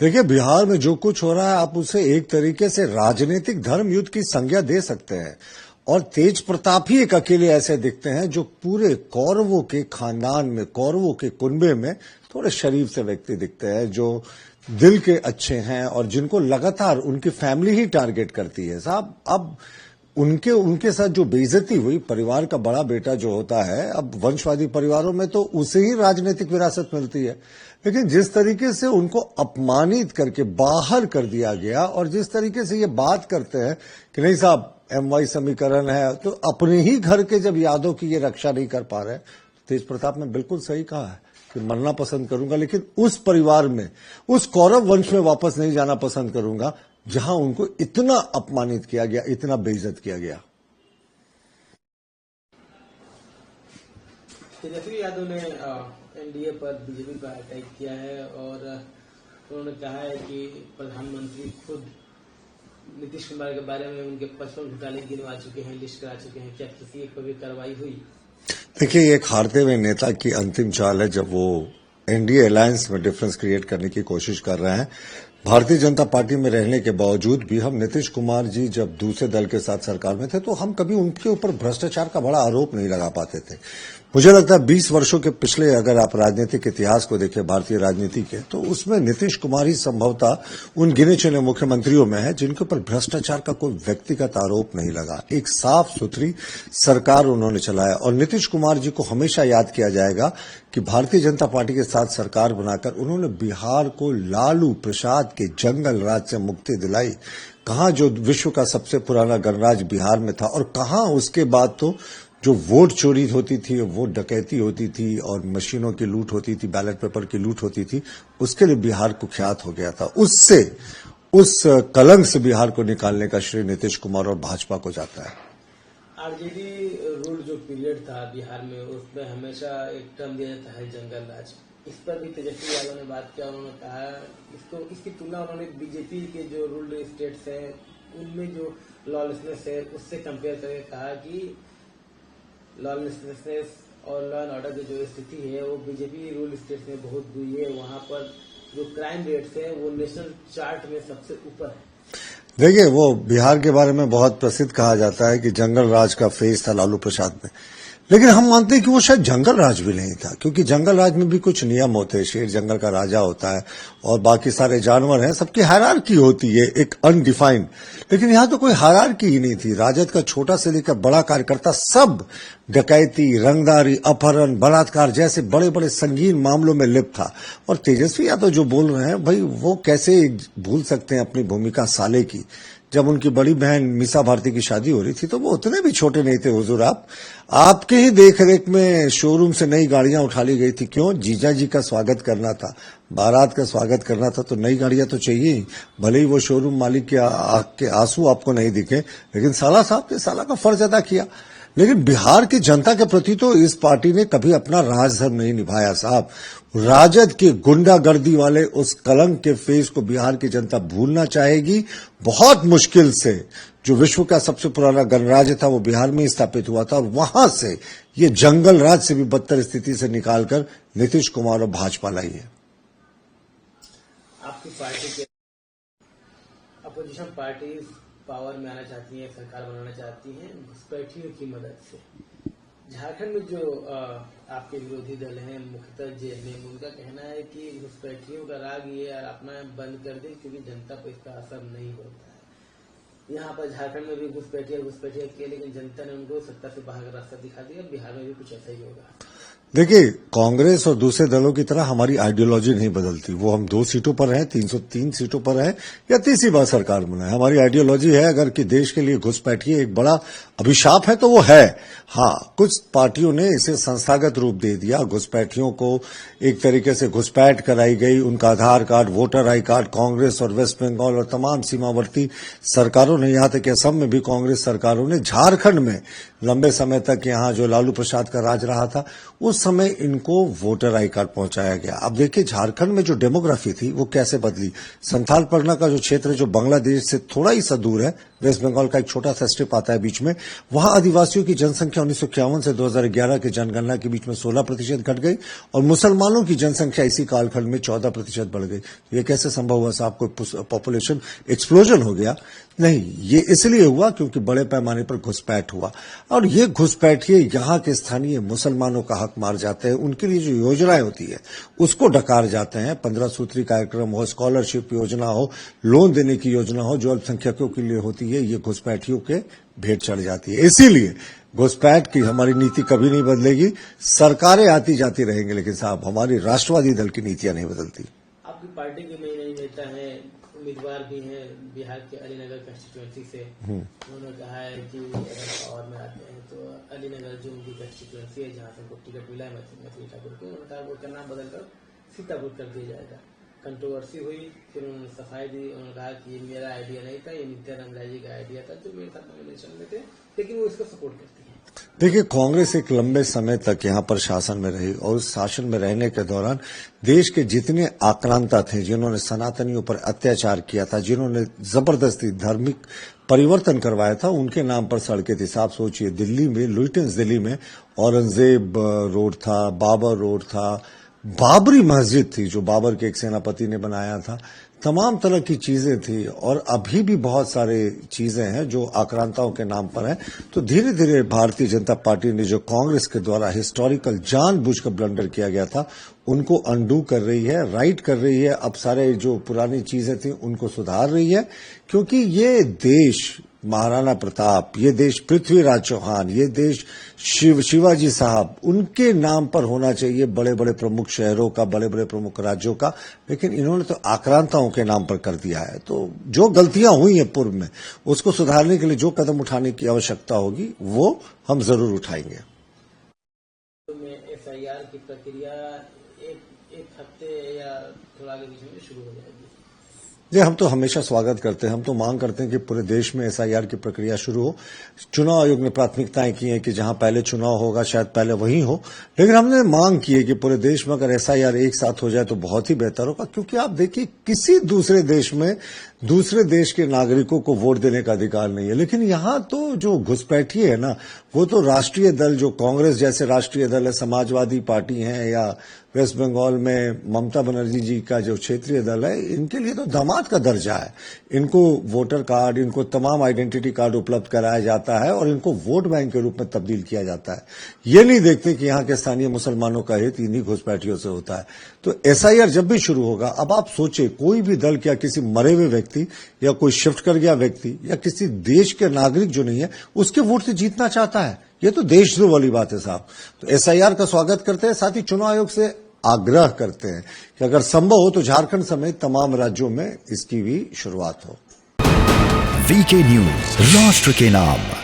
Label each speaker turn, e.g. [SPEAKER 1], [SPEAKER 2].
[SPEAKER 1] देखिए, बिहार में जो कुछ हो रहा है आप उसे एक तरीके से राजनीतिक धर्म युद्ध की संज्ञा दे सकते हैं। और तेज प्रताप ही एक अकेले ऐसे दिखते हैं जो पूरे कौरवों के खानदान में, कौरवों के कुनबे में थोड़े शरीफ से व्यक्ति दिखते हैं, जो दिल के अच्छे हैं और जिनको लगातार उनकी फैमिली ही टारगेट करती है। साहब, अब उनके साथ जो बेइज्जती हुई, परिवार का बड़ा बेटा जो होता है, अब वंशवादी परिवारों में तो उसे ही राजनीतिक विरासत मिलती है, लेकिन जिस तरीके से उनको अपमानित करके बाहर कर दिया गया और जिस तरीके से ये बात करते हैं कि नहीं साहब MY समीकरण है, तो अपने ही घर के जब यादों की ये रक्षा नहीं कर पा रहे, तो तेज प्रताप ने बिल्कुल सही कहा है कि मरना पसंद करूंगा, लेकिन उस परिवार में, उस कौरव वंश में वापस नहीं जाना पसंद करूंगा जहां उनको इतना अपमानित किया गया, इतना बेइज्जत किया गया।
[SPEAKER 2] तेजस्वी यादव ने NDA पर बीजेपी पर अटैक किया है और उन्होंने कहा है कि प्रधानमंत्री खुद नीतीश कुमार के बारे में उनके 55 घोटाले गिनवा चुके हैं, लिस्ट करा चुके हैं। क्या किसी एक पर भी कार्रवाई हुई?
[SPEAKER 1] देखिए, एक हारते हुए नेता की अंतिम चाल है जब वो NDA अलायंस में डिफरेंस क्रिएट करने की कोशिश कर रहे हैं। भारतीय जनता पार्टी में रहने के बावजूद भी हम नीतीश कुमार जी जब दूसरे दल के साथ सरकार में थे तो हम कभी उनके ऊपर भ्रष्टाचार का बड़ा आरोप नहीं लगा पाते थे। मुझे लगता है 20 वर्षों के पिछले अगर आप राजनीतिक इतिहास को देखें, भारतीय राजनीति के, तो उसमें नीतीश कुमार ही संभवतः उन गिने चुने मुख्यमंत्रियों में है जिनके ऊपर भ्रष्टाचार का कोई व्यक्तिगत आरोप नहीं लगा। एक साफ सुथरी सरकार उन्होंने चलाया और नीतीश कुमार जी को हमेशा याद किया जाएगा कि भारतीय जनता पार्टी के साथ सरकार बनाकर उन्होंने बिहार को लालू प्रसाद के जंगल राज से मुक्ति दिलाई। कहां जो विश्व का सबसे पुराना गणराज बिहार में था, और कहां उसके बाद तो जो वोट चोरी होती थी, वोट डकैती होती थी और मशीनों की लूट होती थी, बैलेट पेपर की लूट होती थी, उसके लिए बिहार कुख्यात हो गया था। उससे, उस कलंक से बिहार को निकालने का श्रेय नीतीश कुमार और भाजपा को जाता है।
[SPEAKER 2] RJD रूल जो पीरियड था बिहार में, उसमें हमेशा एक टर्म दिया जाता है जंगल राज। इस पर भी तेजस्वी यादव ने बात किया। उन्होंने कहा इसकी तुलना उन्होंने बीजेपी के जो रूल्ड स्टेट्स हैं उनमें जो लॉलेसनेस है उससे कंपेयर करके कहा कि लॉलेसनेस और लॉ एंड ऑर्डर की जो स्थिति है वो बीजेपी रूल स्टेट्स में बहुत बुरी है। वहां पर जो क्राइम रेट्स है वो नेशनल चार्ट में सबसे ऊपर है।
[SPEAKER 1] देखिए, वो बिहार के बारे में बहुत प्रसिद्ध कहा जाता है कि जंगल राज का फेज था लालू प्रसाद में, लेकिन हम मानते हैं कि वो शायद जंगल राज भी नहीं था, क्योंकि जंगल राज में भी कुछ नियम होते हैं। शेर जंगल का राजा होता है और बाकी सारे जानवर हैं, सबकी हायरार्की होती है, एक अनडिफाइंड। लेकिन यहां तो कोई हायरार्की ही नहीं थी। राजद का छोटा से लेकर बड़ा कार्यकर्ता सब डकैती, रंगदारी, अपहरण, बलात्कार जैसे बड़े बड़े संगीन मामलों में लिप्त था। और तेजस्वी यादव जो बोल रहे हैं, भाई वो कैसे भूल सकते हैं अपनी भूमिका साले की। जब उनकी बड़ी बहन मीसा भारती की शादी हो रही थी तो वो उतने भी छोटे नहीं थे हुजूर। आपके ही देखरेख में शोरूम से नई गाड़ियां उठा ली गई थी। क्यों? जीजा जी का स्वागत करना था, बारात का स्वागत करना था, तो नई गाड़ियां तो चाहिए। भले ही वो शोरूम मालिक के आंसू आपको नहीं दिखे, लेकिन साला साहब ने साला का फर्ज अदा किया। लेकिन बिहार की जनता के प्रति तो इस पार्टी ने कभी अपना राजधर्म नहीं निभाया साहब। राजद के गुंडागर्दी वाले उस कलंक के फेस को बिहार की जनता भूलना चाहेगी बहुत मुश्किल से। जो विश्व का सबसे पुराना गणराज्य था वो बिहार में ही स्थापित हुआ था और वहां से ये जंगल राज से भी बदतर स्थिति से निकालकर नीतीश कुमार और भाजपा लाई है।
[SPEAKER 2] आपकी पार्टी के अपोजिशन पार्टी पावर में आना चाहती हैं, सरकार बनाना चाहती हैं घुसपैठियों की मदद से। झारखंड में जो आपके विरोधी दल हैं मुख्यतः जेएमएम, उनका कहना है कि घुसपैठियों का राग ये अपना बंद कर दे क्योंकि जनता पर इसका असर नहीं होता है। यहाँ पर झारखंड में भी घुसपैठिया किए, लेकिन जनता ने उनको सत्ता से बाहर का रास्ता दिखा दिया। बिहार में भी कुछ ऐसा ही होगा।
[SPEAKER 1] देखिए, कांग्रेस और दूसरे दलों की तरह हमारी आइडियोलॉजी नहीं बदलती। वो हम 2 सीटों पर हैं, 303 सीटों पर हैं या तीसरी बार सरकार बनाए, हमारी आइडियोलॉजी है अगर कि देश के लिए घुसपैठिए एक बड़ा अभिशाप है तो वो है। हाँ, कुछ पार्टियों ने इसे संस्थागत रूप दे दिया। घुसपैठियों को एक तरीके से घुसपैठ कराई गई, उनका Aadhaar card, voter I card Congress और वेस्ट बंगाल और तमाम सीमावर्ती सरकारों ने, यहां तक असम में भी कांग्रेस सरकारों ने, झारखंड में लंबे समय तक यहां जो लालू प्रसाद का राज रहा था उस समय इनको वोटर आई कार्ड पहुंचाया गया। अब देखिए झारखंड में जो डेमोग्राफी थी वो कैसे बदली। संथाल परगना का जो क्षेत्र जो बांग्लादेश से थोड़ा ही सा दूर है, वेस्ट बंगाल का एक छोटा सा स्ट्रिप आता है बीच में, वहां आदिवासियों की जनसंख्या 1951 से 2011 की जनगणना के बीच में 16% घट गई और मुसलमानों की जनसंख्या इसी कालखंड में 14% बढ़ गई। ये कैसे संभव हुआ साहब? कोई पॉपुलेशन एक्सप्लोजन हो गया? नहीं, ये इसलिए हुआ क्योंकि बड़े पैमाने पर घुसपैठ हुआ और ये घुसपैठिए यहां के स्थानीय मुसलमानों का हक मार जाते हैं। उनके लिए जो योजनाएं होती है उसको डकार जाते हैं। 15 सूत्री कार्यक्रम हो, स्कॉलरशिप योजना हो, लोन देने की योजना हो, जो अल्पसंख्यकों के लिए होती है, ये घुसपैठियों के भेंट चढ़ जाती है। इसीलिए घुसपैठ की हमारी नीति कभी नहीं बदलेगी। सरकारें आती जाती रहेंगी, लेकिन साहब हमारी राष्ट्रवादी दल की नीतियां नहीं बदलती।
[SPEAKER 2] आपकी पार्टी के नए नेता हैं, उम्मीदवार भी हैं बिहार के अलीनगर कंस्टिट्यूएंसी से। उन्होंने कहा है कि अगर पावर में आते हैं तो अलीनगर जो उनकी कंस्टिट्यूएंसी है जहां से उनको टिकट मिला है मैथिली ठाकुर को, उन्होंने कहा वो का नाम बदलकर सीतापुर कर दिया जाएगा। कंट्रोवर्सी हुई, फिर उन्होंने सफाई दी। उन्होंने कहा कि ये मेरा आइडिया नहीं था, ये नित्यानंद राय जी का आइडिया था जो मेरे साथ नॉमिनेशन में थे, लेकिन वो इसको सपोर्ट करती है।
[SPEAKER 1] देखिए, कांग्रेस एक लंबे समय तक यहां पर शासन में रही और उस शासन में रहने के दौरान देश के जितने आक्रांता थे, जिन्होंने सनातनियों पर अत्याचार किया था, जिन्होंने जबरदस्ती धार्मिक परिवर्तन करवाया था, उनके नाम पर सड़कें थी। आप सोचिए, दिल्ली में, लुइटेंस दिल्ली में औरंगजेब रोड था, बाबर रोड था, बाबरी मस्जिद थी जो बाबर के एक सेनापति ने बनाया था, तमाम तरह की चीजें थी और अभी भी बहुत सारे चीजें हैं जो आक्रांताओं के नाम पर हैं। तो धीरे धीरे भारतीय जनता पार्टी ने जो कांग्रेस के द्वारा हिस्टोरिकल जानबूझकर ब्लंडर किया गया था उनको अनडू कर रही है, राइट कर रही है। अब सारे जो पुरानी चीजें थी उनको सुधार रही है, क्योंकि ये देश महाराणा प्रताप, ये देश पृथ्वीराज चौहान, ये देश शिवाजी साहब, उनके नाम पर होना चाहिए, बड़े बड़े प्रमुख शहरों का, बड़े बड़े प्रमुख राज्यों का। लेकिन इन्होंने तो आक्रांताओं के नाम पर कर दिया है। तो जो गलतियां हुई हैं पूर्व में, उसको सुधारने के लिए जो कदम उठाने की आवश्यकता होगी वो हम जरूर उठाएंगे।
[SPEAKER 2] SIR की प्रक्रिया एक हफ्ते या थोड़ा आगे बीच में शुरू हो जाएगी।
[SPEAKER 1] ये हम तो हमेशा स्वागत करते हैं। हम तो मांग करते हैं कि पूरे देश में SIR की प्रक्रिया शुरू हो। चुनाव आयोग ने प्राथमिकताएं की हैं कि जहां पहले चुनाव होगा शायद पहले वहीं हो, लेकिन हमने मांग की है कि पूरे देश में अगर SIR एक साथ हो जाए तो बहुत ही बेहतर होगा। क्योंकि आप देखिए, किसी दूसरे देश में दूसरे देश के नागरिकों को वोट देने का अधिकार नहीं है, लेकिन यहां तो जो घुसपैठिए है ना, वो तो राष्ट्रीय दल, जो कांग्रेस जैसे राष्ट्रीय दल है, समाजवादी पार्टी है, या वेस्ट बंगाल में ममता बनर्जी जी का जो क्षेत्रीय दल है, इनके लिए तो दामाद का दर्जा है। इनको वोटर कार्ड, इनको तमाम आइडेंटिटी कार्ड उपलब्ध कराया जाता है और इनको वोट बैंक के रूप में तब्दील किया जाता है। ये नहीं देखते कि यहाँ के स्थानीय मुसलमानों का हित इन्हीं घुसपैठियों से होता है। तो SIR जब भी शुरू होगा, अब आप सोचे, कोई भी दल, क्या किसी मरे हुए व्यक्ति या कोई शिफ्ट कर गया व्यक्ति या किसी देश के नागरिक जो नहीं है उसके वोट से जीतना चाहता है? ये तो देशद्रोह वाली बात है साहब। तो SIR का स्वागत करते हैं, साथ ही चुनाव आयोग से आग्रह करते हैं कि अगर संभव हो तो झारखंड समेत तमाम राज्यों में इसकी भी शुरुआत हो।
[SPEAKER 3] VK न्यूज, राष्ट्र के नाम।